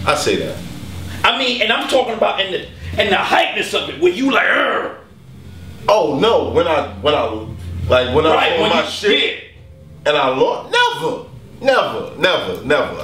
I say that. I mean, and I'm talking about in the hypeness of it, where you like, oh no, when I was on my shit and I lost, never.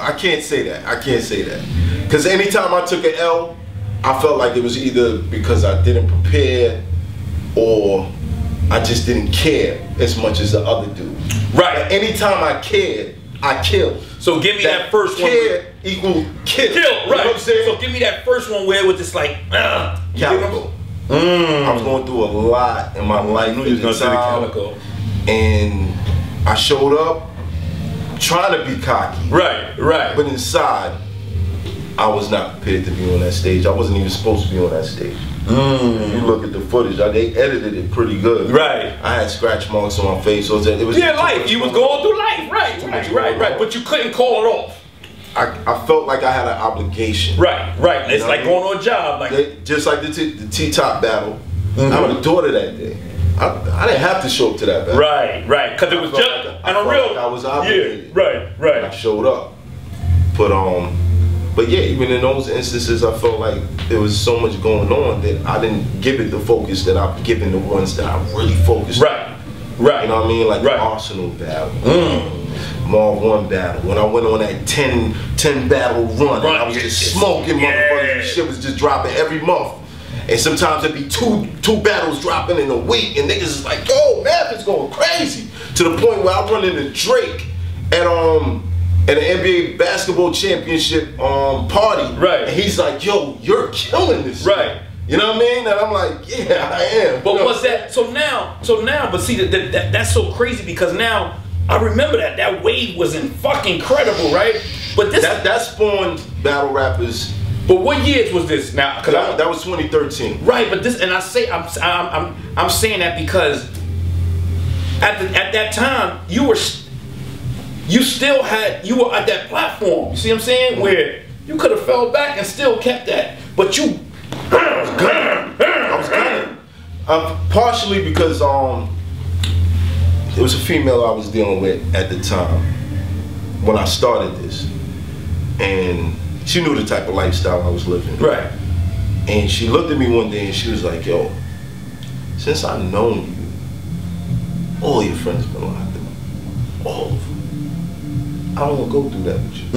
I can't say that. Because anytime I took an L, I felt like it was either because I didn't prepare or I just didn't care as much as the other dude. Right. But anytime I cared, I killed. So give me that first one. Care equal kill. Right. You know what I'm saying? So give me that first one where it was just like, Calicoe. I was going through a lot in my life. I knew you was gonna say the Calicoe. And I showed up trying to be cocky. Right. But inside, I was not prepared to be on that stage. I wasn't even supposed to be on that stage. If you look at the footage, they edited it pretty good. Right. I had scratch marks on my face. So it was life. You was going through life. Right. But you couldn't call it off. I felt like I had an obligation. Right. It's like going on a job. Like just like the T-Top battle. I would have taught it that day. I didn't have to show up to that battle. Right. Because it was just I was obligated. Yeah, right. I showed up. But yeah, even in those instances, I felt like there was so much going on that I didn't give it the focus that I've given the ones that I really focused on. Right. You know what I mean? Like the Arsenal battle, MarvWon battle. When I went on that 10 battle run, and I was just smoking motherfuckers. And shit was just dropping every month. And sometimes there'd be two battles dropping in a week, and niggas is like, yo, Math is going crazy. To the point where I run into Drake at an NBA basketball championship party. Right. And he's like, yo, you're killing this. Right. You know what I mean? And I'm like, yeah, I am. But what's that? So now, but see, that's so crazy because now I remember that wave was incredible, right? But this that spawned battle rappers. But what years was this now? Because that was 2013. Right, but this, and I'm saying that because at that time you were at that platform. You see what I'm saying? Where you could have fell back and still kept that, but you. I was gunning. Partially because it was a female I was dealing with at the time when I started this, and she knew the type of lifestyle I was living. Right. And she looked at me one day and she was like, yo, since I've known you, all your friends have been locked up. All of them. I don't want to go through that with you.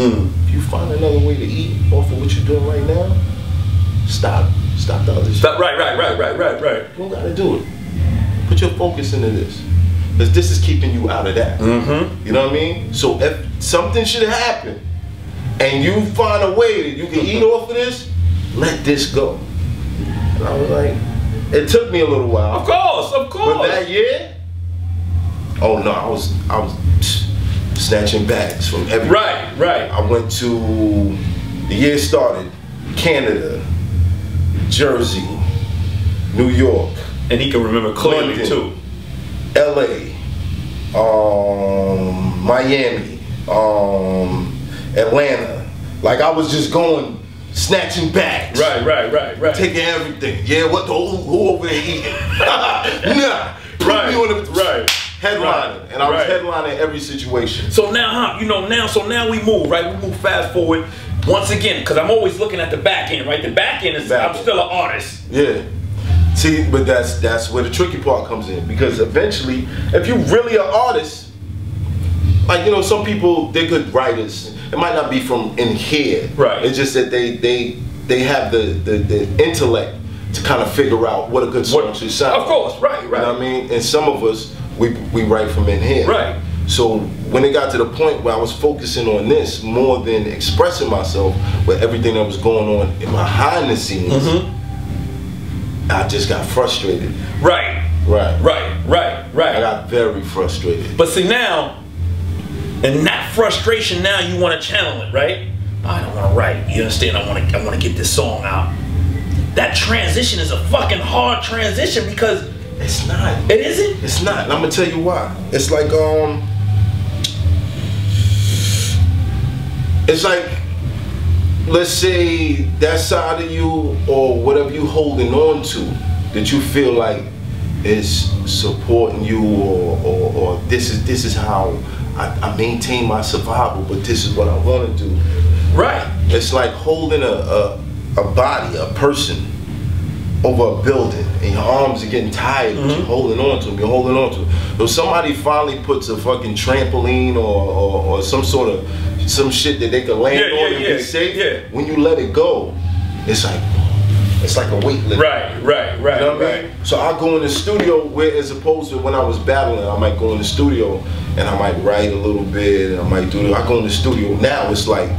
If you find another way to eat off of what you're doing right now, stop the other shit. Right. You don't gotta do it. Put your focus into this. Because this is keeping you out of that. You know what I mean? So if something should happen and you find a way that you can eat off of this, let this go. And I was like, it took me a little while. Of course. But that year, oh no, I was snatching bags from everywhere. Right. I went to, the year started, Canada, Jersey, New York. And he can remember clearly London, too. LA, Miami, Atlanta. Like I was just going, snatching bags. Right. Taking everything. Yeah, what the who over there eating? Nah. Put me on the headlining. And I was headlining every situation. So now, so now we move, right? We move fast forward once again, because I'm always looking at the back end, right? The back end is I'm still an artist. Yeah. See, but that's where the tricky part comes in, because eventually, if you really an artist, like some people, they're good writers. It might not be from in here. Right. It's just that they have the intellect to kind of figure out what a good song should sound. Of course, right. You know what I mean? And some of us, we write from in here. Right. So when it got to the point where I was focusing on this more than expressing myself with everything that was going on behind the scenes, I just got frustrated. Right. I got very frustrated. But see now, and that frustration now you want to channel it, right? I don't want to write. You understand? I want to get this song out. That transition is a fucking hard transition because it's not. It isn't? It's not. And I'm gonna tell you why. It's like let's say that side of you or whatever you holding on to that you feel like is supporting you or this is how I maintain my survival, but this is what I want to do. Right. it's like holding a body, a person, over a building, and your arms are getting tired, but you're holding on to them, you're holding on to them. So somebody finally puts a fucking trampoline or some sort of, some shit that they can land on and be safe, when you let it go, it's like a weight lift. Right. You know what I mean? So I go in the studio where, as opposed to when I was battling, I might go in the studio and I might write a little bit, and I might do, I go in the studio now, it's like,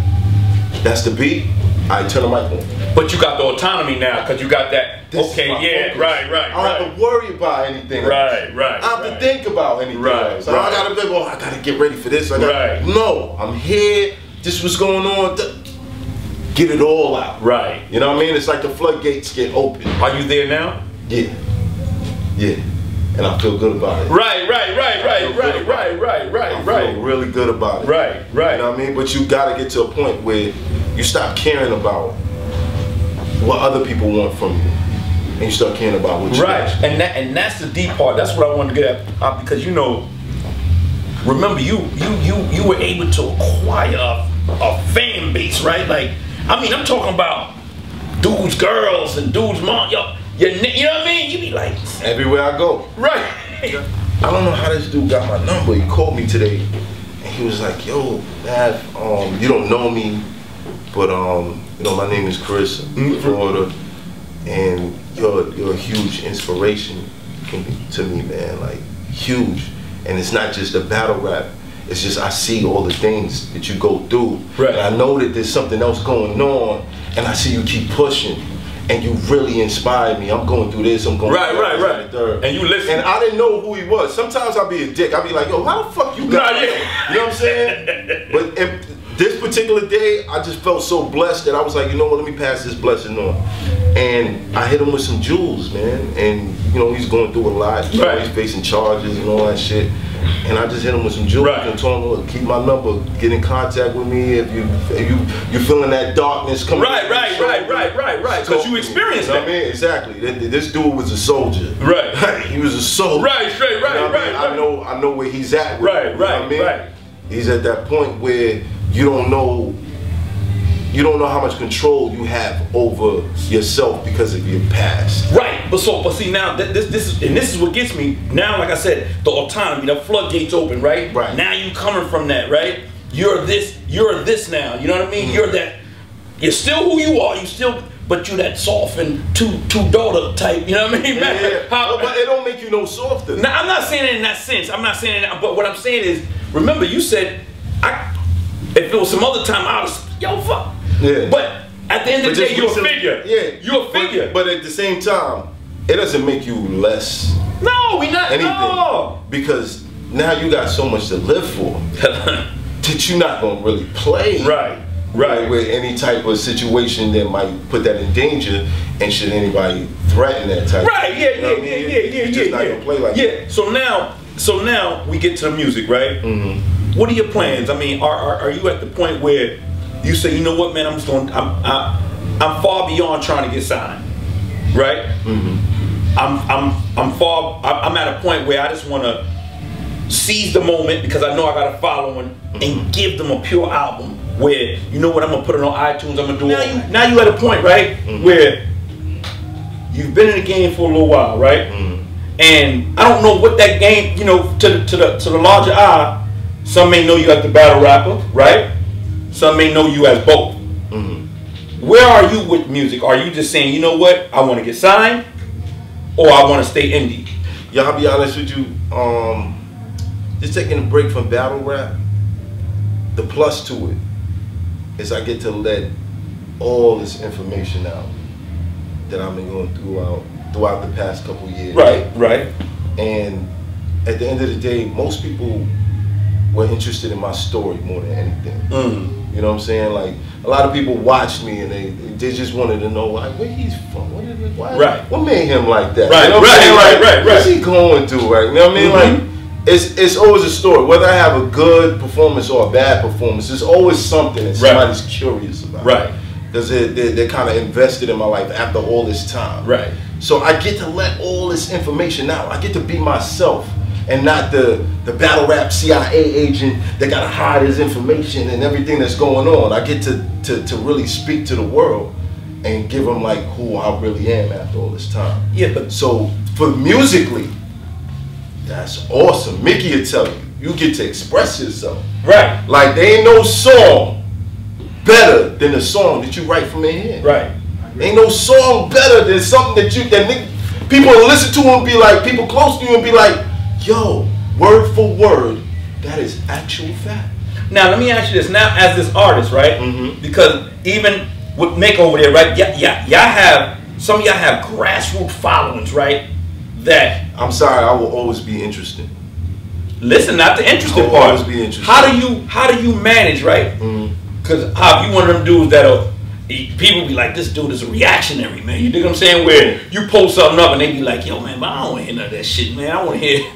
that's the beat, I turn the mic on. But you got the autonomy now, because you got that, Focus. I don't have to worry about anything. I don't have to think about anything else. So I gotta think, I gotta get ready for this. No, I'm here, this is what's going on. Get it all out. You know what I mean? It's like the floodgates get open. Are you there now? Yeah. And I feel good about it. Right. I feel really good about it. Right. You know what I mean? But you gotta get to a point where you stop caring about what other people want from you, and you start caring about what you want. And that's the deep part. That's what I wanted to get at, because you know, remember you were able to acquire a fan base, right? Like, I mean, I'm talking about dudes, girls, and dudes, mom, you know what I mean? You be like, everywhere I go. I don't know how this dude got my number. He called me today, and he was like, "Yo, Math, you don't know me, but you know, my name is Chris from Florida, and you're a huge inspiration to me, man. Like, huge. And it's not just a battle rap. It's just I see all the things that you go through, and I know that there's something else going on, and I see you keep pushing, and you really inspire me. I'm going through this. I'm going through that. And you listen. And I didn't know who he was. Sometimes I'll be a dick. I'll be like, yo, how the fuck you got it? You know what I'm saying? But this particular day, I just felt so blessed that I was like, you know what, let me pass this blessing on. And I hit him with some jewels, man. And you know, he's going through a lot. You know, he's facing charges and all that shit. And I just hit him with some jewels and told him, look, keep my number, get in contact with me if you're feeling that darkness coming. Right. Because you experienced that. I mean, exactly. This dude was a soldier. He was a soldier. Straight. I know where he's at. He's at that point where you don't know how much control you have over yourself because of your past. But see now this is what gets me. Now, like I said, the autonomy, the floodgates open, right? Now you coming from that, right? You're this now. You know what I mean? You're still who you are. But you're that soft and two-daughter type, you know what I mean? But it don't make you no softer. Now, I'm not saying it in that sense. I'm not saying it, but what I'm saying is, remember, you said, if it was some other time, I was, yo, fuck. But at the end of the day, you're a figure. You're a figure. But at the same time, it doesn't make you less. No, we not. Anything. No. Because now you got so much to live for that you're not gonna really play. With any type of situation that might put that in danger, and should anybody threaten that type. You're just not gonna play like that. So now we get to the music, right? What are your plans? I mean, are you at the point where you say, you know what, man, I'm far beyond trying to get signed, right? I'm at a point where I just want to seize the moment, because I know I got a following, and give them a pure album where, you know what, I'm gonna put it on iTunes, I'm gonna do it. Now you at a point, right, where you've been in the game for a little while, right? And I don't know what that game, you know, to the larger eye, some may know you as the battle rapper, right? Some may know you as both. Where are you with music? Are you just saying, you know what, I want to get signed, or I want to stay indie? Yeah, I'll be honest with you. Just taking a break from battle rap, the plus to it is I get to let all this information out that I've been going throughout the past couple years. And at the end of the day, most people were interested in my story more than anything. You know what I'm saying? Like, a lot of people watched me and they just wanted to know, like, where he's from, what made him like that? What's he going through, right? You know what I mean? Like, it's always a story. Whether I have a good performance or a bad performance, there's always something that somebody's curious about. Because they're kind of invested in my life after all this time. So I get to let all this information out. I get to be myself. and not the battle rap CIA agent that gotta hide his information and everything that's going on. I get to really speak to the world and give them like who I really am after all this time. Yeah, but so for musically, that's awesome. Mickey will tell you, you get to express yourself. Right. Like there ain't no song better than a song that you write from your head. Right. Ain't no song better than something that people will listen to and be like, people close to you and be like, yo, word for word, that is actual fact. Now let me ask you this. Now as this artist, right? Mm-hmm. Because even with Mick over there, right? Y'all have some of y'all have grassroots followings, right? That I'm sorry, I will always be interested. Listen, not the interesting I'll part. always be interested. How do you manage, right? Because if you one of them dudes that'll people be like, this dude is a reactionary, man. You dig what I'm saying? Where you post something up and they be like, yo, man, but I don't want to hear none of that shit, man. I want to hear.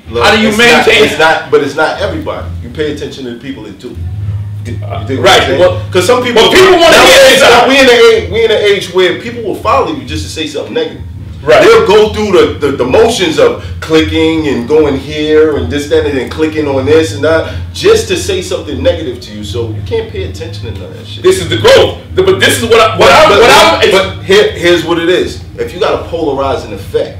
Look, how do you maintain? But it's not everybody. You pay attention to the people that do. Right. Because some people. But people want to hear this. We in an age where people will follow you just to say something negative. Right. They'll go through the motions of clicking and going here and this, that, and then clicking on this and that just to say something negative to you. So you can't pay attention to none of that shit. This is the growth. But this is But here's what it is. If you got a polarizing effect,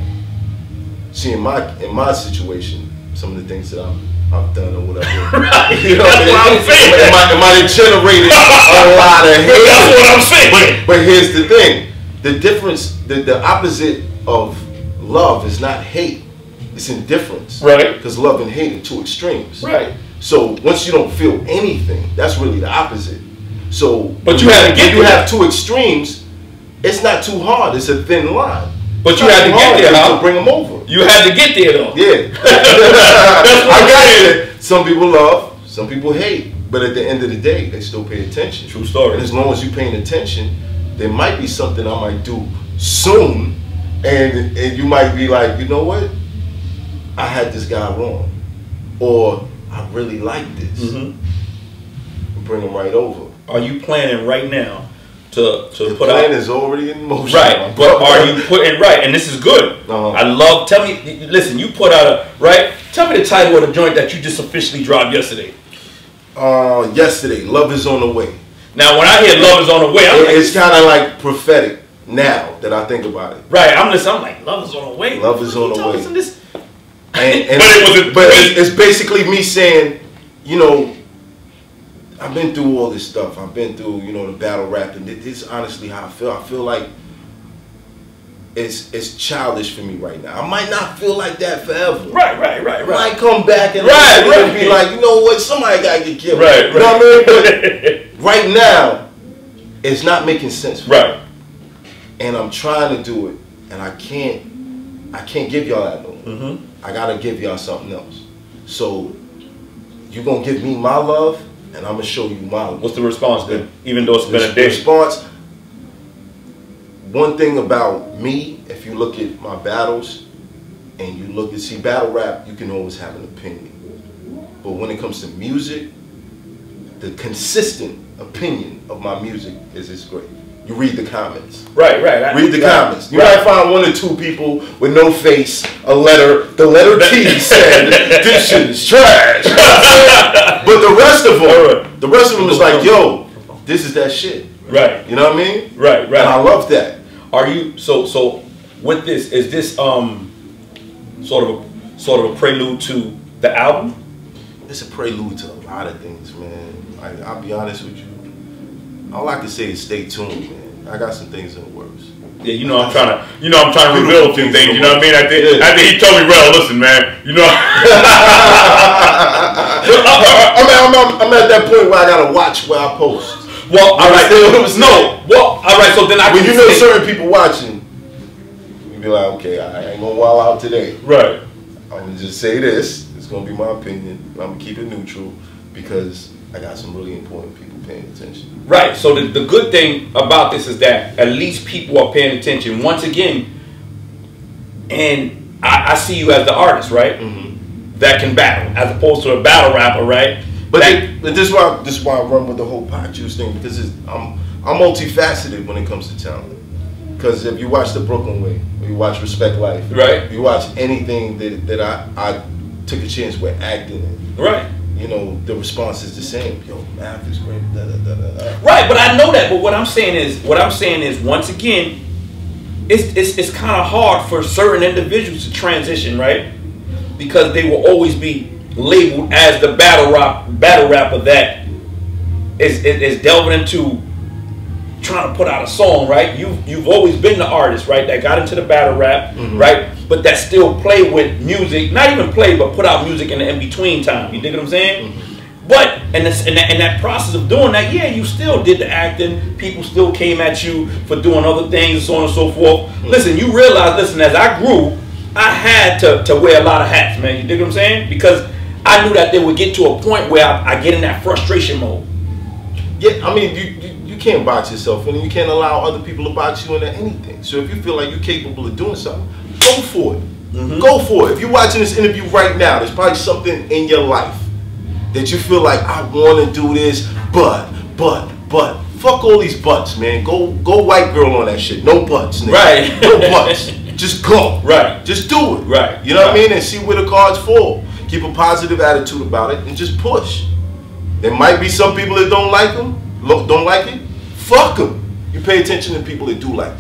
see in my situation, some of the things that I've done or whatever. Right. You know, that's what I'm saying. It might have generated a lot of hate. That's what I'm saying. But here's the thing. The difference, the opposite of love is not hate. It's indifference. Right. Because love and hate are two extremes. Right. So once you don't feel anything, that's really the opposite. So but you have to get you have two extremes, it's not too hard. It's a thin line. But you had to get there, huh? To bring them over. You had to get there, though. Yeah. That's what I got it. Some people love, some people hate. But at the end of the day, they still pay attention. True story. And as long as you're paying attention, there might be something I might do soon. And you might be like, you know what? I had this guy wrong. Or I really like this. Bring them right over. Are you planning right now to the put plan out? is already in motion. Right, but are you putting right? And this is good. I love. Tell me, listen. You put out a right. Tell me the title of the joint that you just officially dropped yesterday. Yesterday, Love Is On The Way. Now, when I hear Love Is On The Way, it's kind of like prophetic now that I think about it. Right, I'm like, Love Is On The Way. Love Is On The Way. But it's basically me saying, you know, I've been through all this stuff. I've been through, you know, the battle rap, and this is honestly how I feel. I feel like it's childish for me right now. I might not feel like that forever. Right. I might come back and be like, you know what, somebody gotta get killed. Right. You know what I mean? But right now, it's not making sense for me. And I'm trying to do it, and I can't give y'all that no more. I gotta give y'all something else. So you gonna give me my love, and I'm gonna show you my love. What's the response then? Even though it's been a day. Response. One thing about me, if you look at my battles, and you look at battle rap, you can always have an opinion. But when it comes to music, the consistent opinion of my music is it's great. You read the comments. Right. Read the comments. You might find one or two people with no face, a letter, the letter T said, this shit is trash. But the rest of them is like, yo, this is that shit. Right. You know what I mean? Right. And I love that. Are you, so with this, is this sort of a prelude to the album? It's a prelude to a lot of things, man. I'll be honest with you. All I can say is stay tuned, man. I got some things in the works. Yeah, I'm trying to reveal a few things. You know what I mean? I think he told me, "Well, listen, man. You know." I'm at that point where I gotta watch where I post. Well, all right. All right. So then when you know certain people watching, you be like, okay, I ain't gonna wild out today. Right. I'm gonna just say this. It's gonna be my opinion. I'm gonna keep it neutral because I got some really important people paying attention. Right. So the good thing about this is that at least people are paying attention once again. And I see you as the artist, right? That can battle, as opposed to a battle rapper, right? But this is why I run with the whole pot juice thing, because I'm multifaceted when it comes to talent. Because if you watch The Brooklyn Way, or you watch Respect Life, right? You watch anything that I took a chance with acting in, right? You know, the response is the same. Yo, math is great. Da, da, da, da, da. Right, but I know that. But what I'm saying is, once again, it's kind of hard for certain individuals to transition, right? Because they will always be labeled as the battle rapper that is delving into trying to put out a song, right? You've always been the artist, right? That got into the battle rap, right? But that still play with music, not even play, but put out music in the in-between time. You dig what I'm saying? But in that process of doing that, yeah, you still did the acting. People still came at you for doing other things and so on and so forth. Listen, you realize, as I grew, I had to wear a lot of hats, man. You dig what I'm saying? Because I knew that they would get to a point where I get in that frustration mode. Yeah, I mean, you can't box yourself in, and you can't allow other people to box you into anything. So if you feel like you're capable of doing something, go for it. Go for it. If you're watching this interview right now, there's probably something in your life that you feel like, I want to do this, but. Fuck all these buts, man. Go white girl on that shit. No buts, nigga. Right. No buts. Just go. Right. Just do it. Right. You know what I mean? And see where the cards fall. Keep a positive attitude about it and just push. There might be some people that don't like it. Fuck them. You pay attention to people that do like it.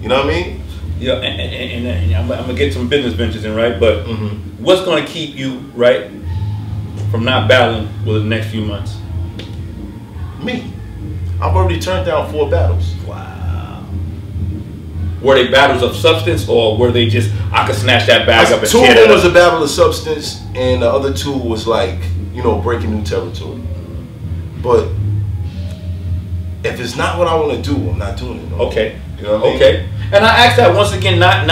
You know what I mean? Yeah, and I'm gonna get some business ventures in, right? But what's gonna keep you, right, from not battling within the next few months? Me. I've already turned down 4 battles. Wow. Were they battles of substance, or were they just, I could snatch that bag up and 2 of them was a battle of substance, and the other 2 was like, you know, breaking new territory. But if it's not what I want to do, I'm not doing it. No. Okay. You know what I mean? Okay. And I ask that once again, not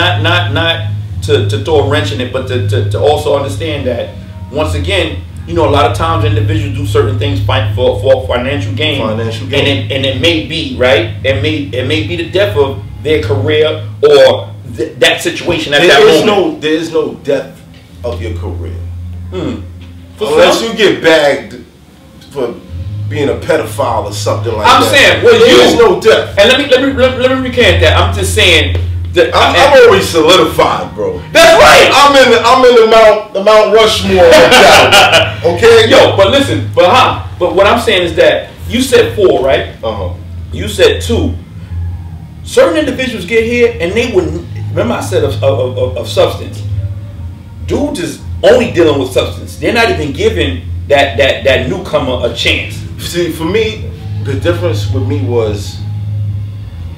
to throw a wrench in it, but to also understand that, once again, you know, a lot of times individuals do certain things for financial gain. Financial gain. And it may be, right? It may be the death of their career or that situation at that moment. There is no death of your career. Unless you get bagged for being a pedophile or something like that. I'm saying, well, there is no death. And let me recant that. I'm just saying that I'm already solidified, bro. That's right. I'm in the Mount Rushmore of that. Okay? Yo, but listen, but what I'm saying is that you said 4, right? You said 2. Certain individuals get here and they wouldn't. Remember I said of substance. Dudes is only dealing with substance. They're not even giving that newcomer a chance. See, for me, the difference with me was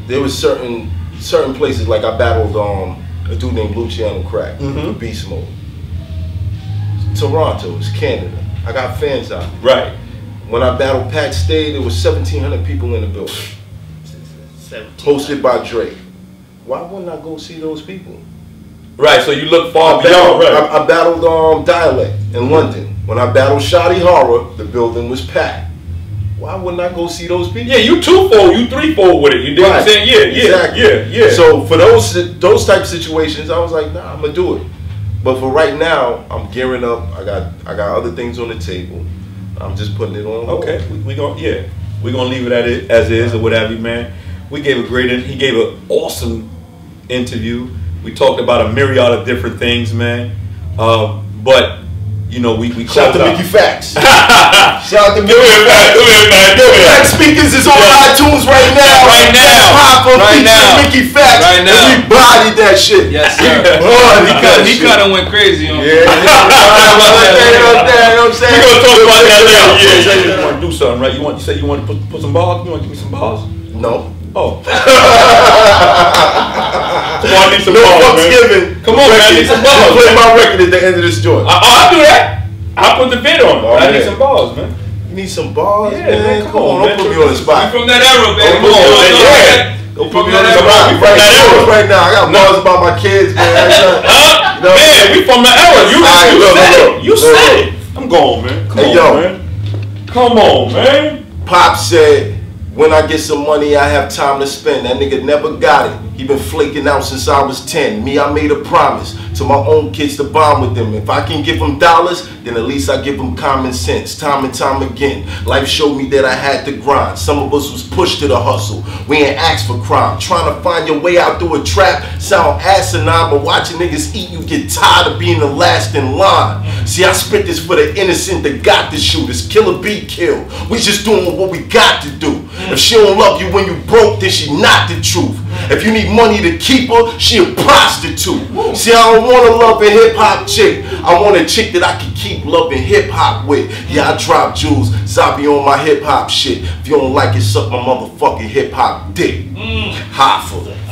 there was certain places, like I battled a dude named Luciano Crack, Beast Mode. Toronto, it's Canada. I got fans out. Right. When I battled Pat Stay, there was 1,700 people in the building. Hosted by Drake. Why wouldn't I go see those people? Right, so you look far beyond. I battled Dialect in London. When I battled Shoddy Horror, the building was packed. Why wouldn't I go see those people? Yeah, you 2-fold, you 3-fold with it. You dig what I'm saying? Yeah, exactly. Yeah. So for those type of situations, I was like, nah, I'm gonna do it. But for right now, I'm gearing up. I got other things on the table. I'm just putting it on hold. Okay, we're gonna leave it as is or whatever, man. He gave an awesome interview. We talked about a myriad of different things, man. But you know, we shout out to Mickey Facts. Shout out to Mickey Facts. Yo, Facts Speakers is on iTunes right now. Right now. Hoffa featuring Mickey Facts. Right now. And we bodied that shit. Yes, sir. He kind of went crazy on me. Yeah. You know what I'm saying? We're gonna talk about that later. Yeah. You want to do something, right? You say you want to put some balls? You want to give me some balls? No. Oh. Come on, I need some balls, man. Come on, man. I need some balls. Play my record at the end of this joint. I'll do that. I'll put the vid on. I need some balls, man. You need some balls, man? Come on, don't put me on the spot. We from that era, baby. Come on, man. Don't put me on the spot. We from that era right now. I got balls about my kids, man. Man, we from the era. You said it. I'm going, man. Come on, man. Come on, man. Pop said, When I get some money, I have time to spend. That nigga never got it. He been flaking out since I was 10. Me, I made a promise to my own kids to bond with them. If I can give them dollars, then at least I give them common sense. Time and time again, life showed me that I had to grind. Some of us was pushed to the hustle. We ain't asked for crime. Trying to find your way out through a trap sound asinine, but watching niggas eat, you get tired of being the last in line. See, I spit this for the innocent that got the shooters. Kill or be killed. We just doing what we got to do. If she don't love you when you broke, then she not the truth. If you need money to keep her, she a prostitute. See, I don't want a loving hip-hop chick. I want a chick that I can keep loving hip-hop with. Yeah, I drop jewels, Zabi on my hip-hop shit. If you don't like it, suck my motherfucking hip-hop dick. Hoffa.